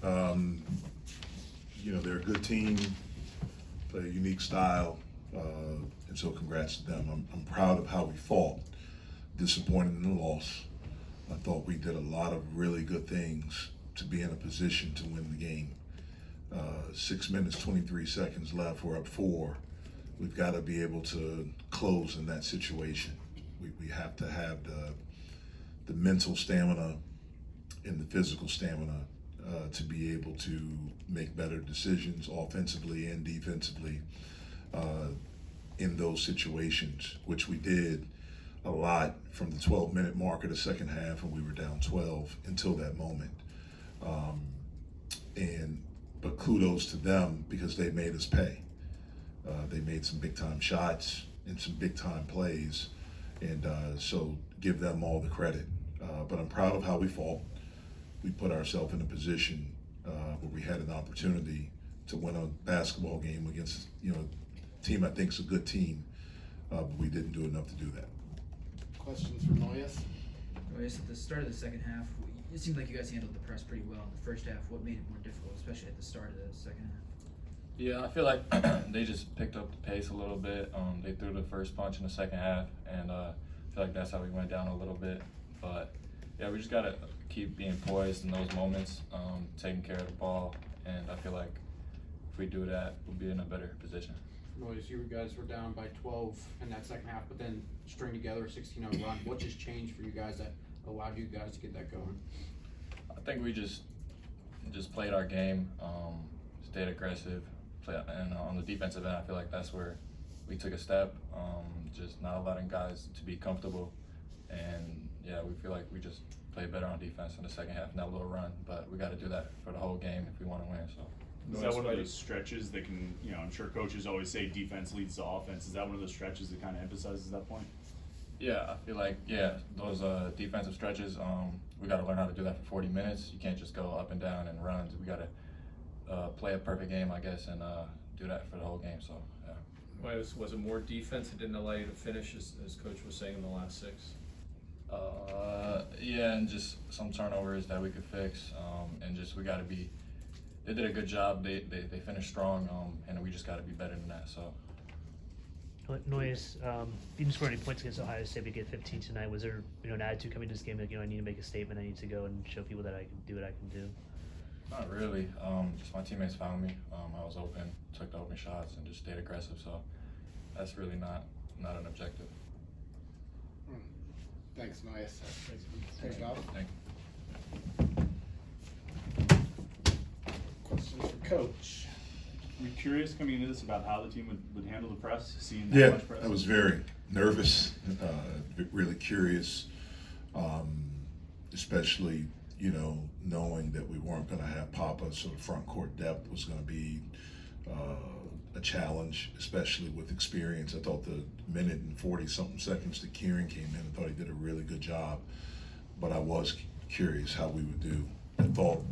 They're a good team, play a unique style, and so congrats to them. I'm proud of how we fought. Disappointed in the loss. I thought we did a lot of really good things to be in a position to win the game. 6 minutes, 23 seconds left. We're up 4. We've got to be able to close in that situation. We have to have the mental stamina and the physical stamina to be able to make better decisions offensively and defensively in those situations, which we did a lot from the 12-minute mark of the second half when we were down 12 until that moment. But kudos to them because they made us pay. They made some big-time shots and some big-time plays, and so give them all the credit. But I'm proud of how we fought. We put ourselves in a position where we had an opportunity to win a basketball game against a team I think is a good team, but we didn't do enough to do that. Questions for Nojus? Nojus, at the start of the second half, it seemed like you guys handled the press pretty well. In the first half, what made it more difficult, especially at the start of the second half? Yeah, I feel like they just picked up the pace a little bit. They threw the first punch in the second half, and I feel like that's how we went down a little bit. But yeah, we just gotta keep being poised in those moments, taking care of the ball, and I feel like if we do that, we'll be in a better position. Nojus, you guys were down by 12 in that second half, but then string together a 16-0 run. What just changed for you guys that allowed you guys to get that going? I think we just played our game, stayed aggressive, and on the defensive end, I feel like that's where we took a step, just not allowing guys to be comfortable, and yeah, we feel like we just played better on defense in the second half in that little run, but we got to do that for the whole game if we want to win. So. Is that one of those stretches that can, I'm sure coaches always say defense leads to offense. Is that one of those stretches that kind of emphasizes that point? Yeah, I feel like, those defensive stretches, we got to learn how to do that for 40 minutes. You can't just go up and down and runs. We got to play a perfect game, I guess, and do that for the whole game. So, yeah. Was it more defense that didn't allow you to finish, as Coach was saying, in the last 6? Yeah, and just some turnovers that we could fix, and just we got to be. They did a good job. They finished strong, and we just got to be better than that. So. Nojus, you didn't score any points against Ohio State. We get 15 tonight. Was there an attitude coming to this game like I need to make a statement? I need to go and show people that I can do what I can do. Not really. Just my teammates found me. I was open, took the open shots, and just stayed aggressive. So that's really not an objective. Thanks, Nojus. Thanks, Bob. Thank you. Questions for Coach? Were you curious coming into this about how the team would handle the press, seeing that much press? I was very nervous, really curious, especially, knowing that we weren't going to have Papa, so the front court depth was going to be a challenge, especially with experience. I thought the minute and 40-something seconds that Kieran came in, I thought he did a really good job, but I was curious how we would do. I thought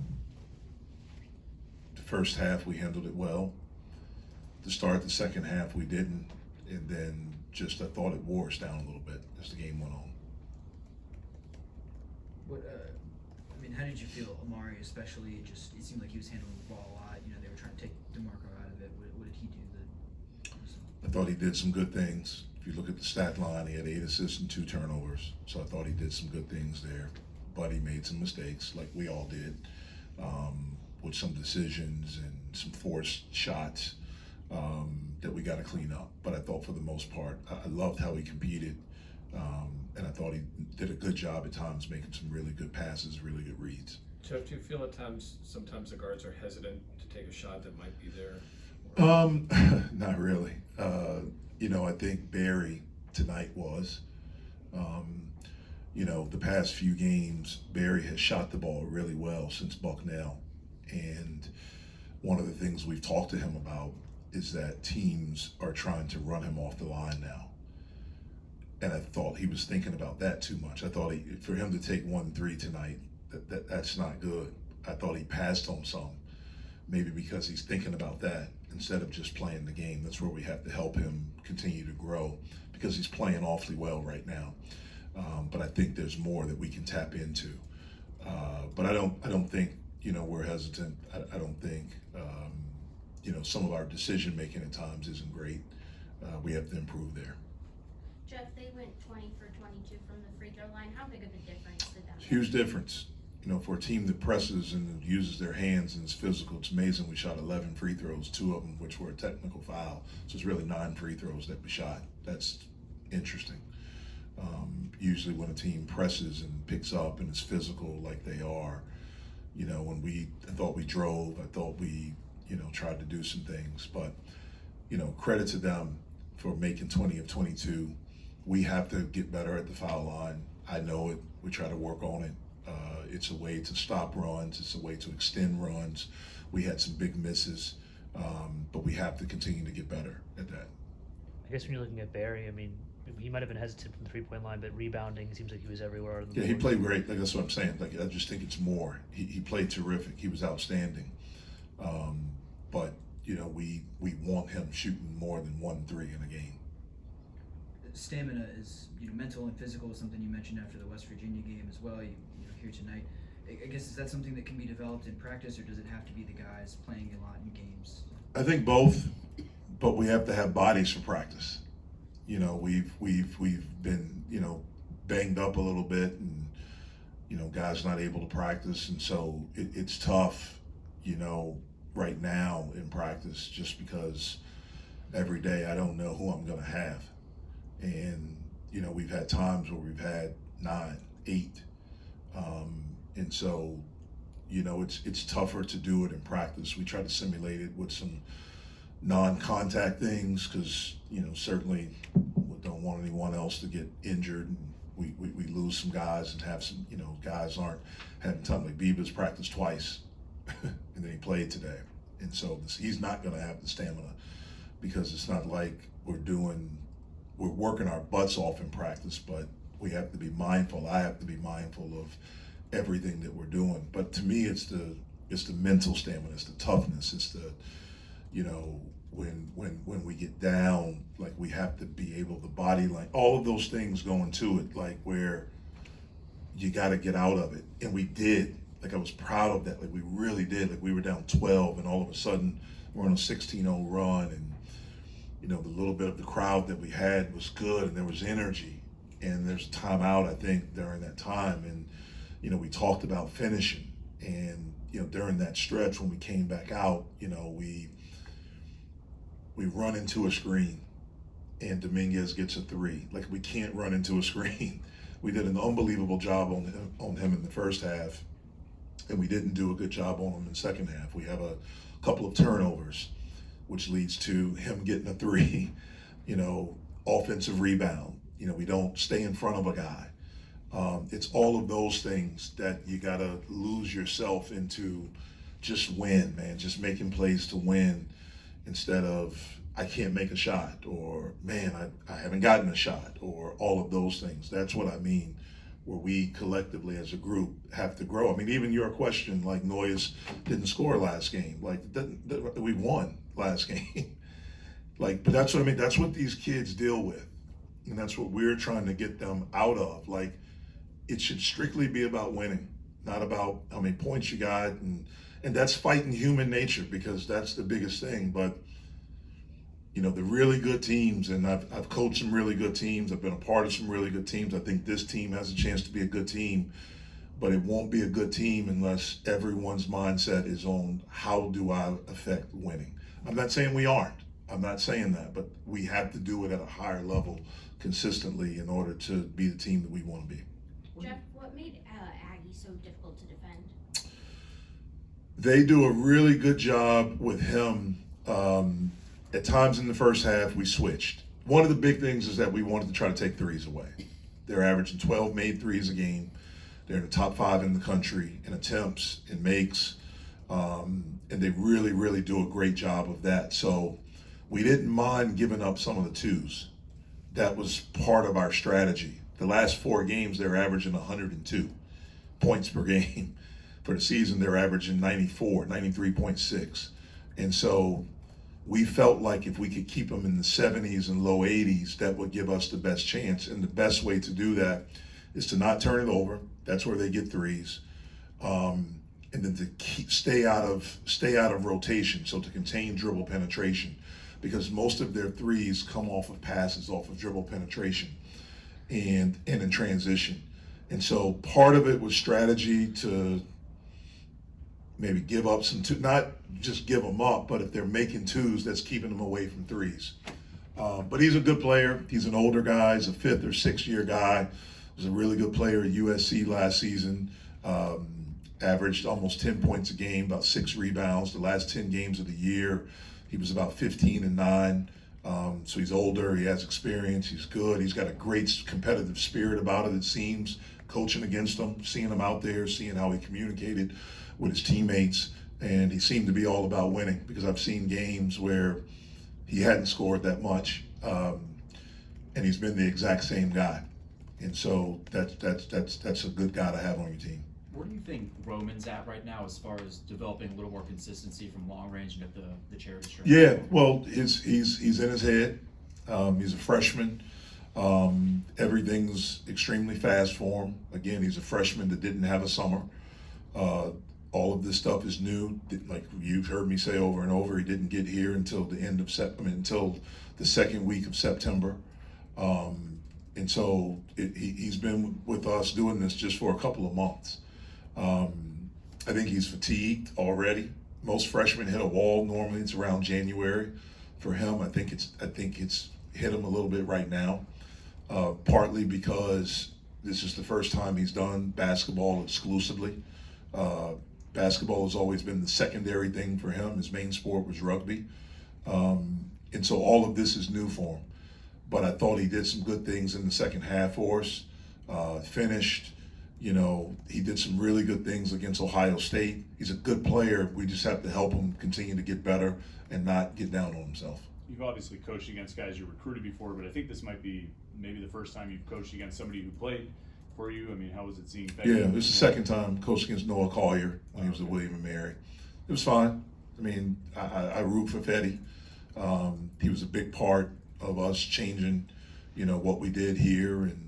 the first half we handled it well. To start the second half we didn't, and then I thought it wore us down a little bit as the game went on. How did you feel, Amari, especially? It seemed like he was handling the ball a lot. They were trying to take DeMarco out of it. What did he do? I thought he did some good things. If you look at the stat line, he had 8 assists and 2 turnovers. So I thought he did some good things there. But he made some mistakes, like we all did, with some decisions and some forced shots that we got to clean up. But I thought for the most part, I loved how he competed. And I thought he did a good job at times making some really good passes, really good reads. Jeff, do you feel at times, sometimes the guards are hesitant to take a shot that might be there? Not really. I think Barry tonight was. The past few games, Barry has shot the ball really well since Bucknell. And one of the things we've talked to him about is that teams are trying to run him off the line now. And I thought he was thinking about that too much. I thought for him to take 1-3 tonight, that's not good. I thought he passed on some, maybe because he's thinking about that instead of just playing the game. That's where we have to help him continue to grow because he's playing awfully well right now. But I think there's more that we can tap into. But I don't think we're hesitant. I don't think. Some of our decision making at times isn't great. We have to improve there. Jeff, they went 20 for 22 from the free throw line. How big of a difference did that make? Huge difference. For a team that presses and uses their hands and is physical, it's amazing. We shot 11 free throws, 2 of them which were a technical foul. So it's really 9 free throws that we shot. That's interesting. Usually when a team presses and picks up and is physical like they are, when I thought we drove, I thought we, tried to do some things. But, credit to them for making 20 of 22. We have to get better at the foul line. I know it. We try to work on it. It's a way to stop runs. It's a way to extend runs. We had some big misses, but we have to continue to get better at that. I guess when you're looking at Barry, I mean, he might have been hesitant from the 3-point line, but rebounding seems like he was everywhere. Yeah, he played great. Like, that's what I'm saying. Like, I just think it's more. He played terrific. He was outstanding. But we want him shooting more than 1 3 in a game. Stamina is, mental and physical is something you mentioned after the West Virginia game as well. Here tonight. I guess, is that something that can be developed in practice, or does it have to be the guys playing a lot in games? I think both, but we have to have bodies for practice. We've been banged up a little bit, and guys not able to practice, and so it's tough. Right now in practice, just because every day I don't know who I'm going to have, and we've had times where we've had 9, 8. And so, it's tougher to do it in practice. We try to simulate it with some non-contact things because, certainly we don't want anyone else to get injured. And we lose some guys and have some, guys aren't having time. Like Biba's practiced twice and then he played today. And so he's not going to have the stamina because it's not like we're working our butts off in practice, but we have to be mindful. I have to be mindful of everything that we're doing. But to me, it's the mental stamina, it's the toughness, it's the, when we get down, like we have to be able, the body, like all of those things go into it, like where you got to get out of it. And we did. Like I was proud of that. Like we really did. Like we were down 12 and all of a sudden we're on a 16-0 run, and the little bit of the crowd that we had was good and there was energy. And there's a timeout, I think, during that time. And, we talked about finishing. And, during that stretch when we came back out, we run into a screen and Dominguez gets a 3. Like, we can't run into a screen. We did an unbelievable job on him in the first half, and we didn't do a good job on him in the second half. We have a couple of turnovers, which leads to him getting a 3, offensive rebound. We don't stay in front of a guy. It's all of those things that you got to lose yourself into. Just win, man. Just making plays to win instead of I can't make a shot, or man, I haven't gotten a shot, or all of those things. That's what I mean, where we collectively as a group have to grow. I mean, even your question, like Nojus didn't score last game. Like, we won last game. Like, but that's what I mean. That's what these kids deal with. And that's what we're trying to get them out of. Like, it should strictly be about winning, not about how many points you got. And that's fighting human nature, because that's the biggest thing. But, the really good teams, and I've coached some really good teams. I've been a part of some really good teams. I think this team has a chance to be a good team, but it won't be a good team unless everyone's mindset is on how do I affect winning. I'm not saying we aren't. I'm not saying that, but we have to do it at a higher level consistently in order to be the team that we want to be. Jeff, what made Aggie so difficult to defend? They do a really good job with him. At times in the first half, we switched. One of the big things is that we wanted to try to take threes away. They're averaging 12 made threes a game. They're in the top 5 in the country in attempts and makes. And they really, really do a great job of that. So we didn't mind giving up some of the 2s. That was part of our strategy. The last 4 games, they're averaging 102 points per game. For the season, they're averaging 94, 93.6. And so we felt like if we could keep them in the 70s and low 80s, that would give us the best chance. And the best way to do that is to not turn it over. That's where they get threes. And and then to stay out of rotation, so to contain dribble penetration, because most of their threes come off of passes off of dribble penetration and in transition. And so part of it was strategy to maybe give up some not just give them up, but if they're making twos, that's keeping them away from threes. But he's a good player. He's an older guy. He's a 5th or 6th year guy. Was a really good player at USC last season. Averaged almost 10 points a game, about 6 rebounds. The last 10 games of the year, he was about 15 and 9. So he's older. He has experience. He's good. He's got a great competitive spirit about it, it seems. Coaching against him, seeing him out there, seeing how he communicated with his teammates, and he seemed to be all about winning, because I've seen games where he hadn't scored that much, and he's been the exact same guy, and so that's a good guy to have on your team. Where do you think Roman's at right now as far as developing a little more consistency from long range and at the charity stretch? Yeah, well, he's in his head. He's a freshman. Everything's extremely fast for him. Again, he's a freshman that didn't have a summer. All of this stuff is new. Like you've heard me say over and over, he didn't get here until the end of until the second week of September. And so he's been with us doing this just for a couple of months. I think he's fatigued already. Most freshmen hit a wall. Normally it's around January. For him, I think it's hit him a little bit right now. Partly because this is the first time he's done basketball exclusively. Basketball has always been the secondary thing for him. His main sport was rugby. And so all of this is new for him. But I thought he did some good things in the second half for us. Finished, he did some really good things against Ohio State. He's a good player. We just have to help him continue to get better and not get down on himself. You've obviously coached against guys you recruited before, but I think this might be maybe the first time you've coached against somebody who played for you. I mean, how was it seeing? Yeah, it was the second time coached against Noah Collier when he was at William & Mary. It was fine. I mean, I root for Fetty. He was a big part of us changing, what we did here. And,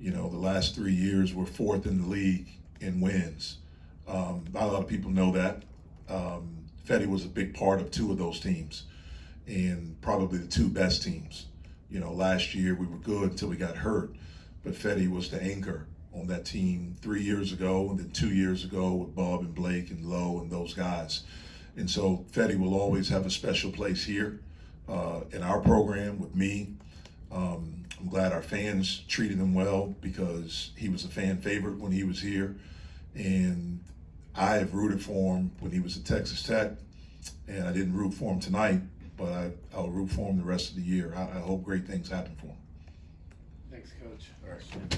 the last 3 years we're 4th in the league in wins. Not a lot of people know that. Fetty was a big part of 2 of those teams, and probably the 2 best teams. Last year we were good until we got hurt, but Fetty was the anchor on that team 3 years ago, and then 2 years ago with Bub and Blake and Lowe and those guys. And so Fetty will always have a special place here in our program with me. I'm glad our fans treated him well, because he was a fan favorite when he was here. And I have rooted for him when he was at Texas Tech, and I didn't root for him tonight, but I'll root for him the rest of the year. I hope great things happen for him. Thanks, Coach. All right.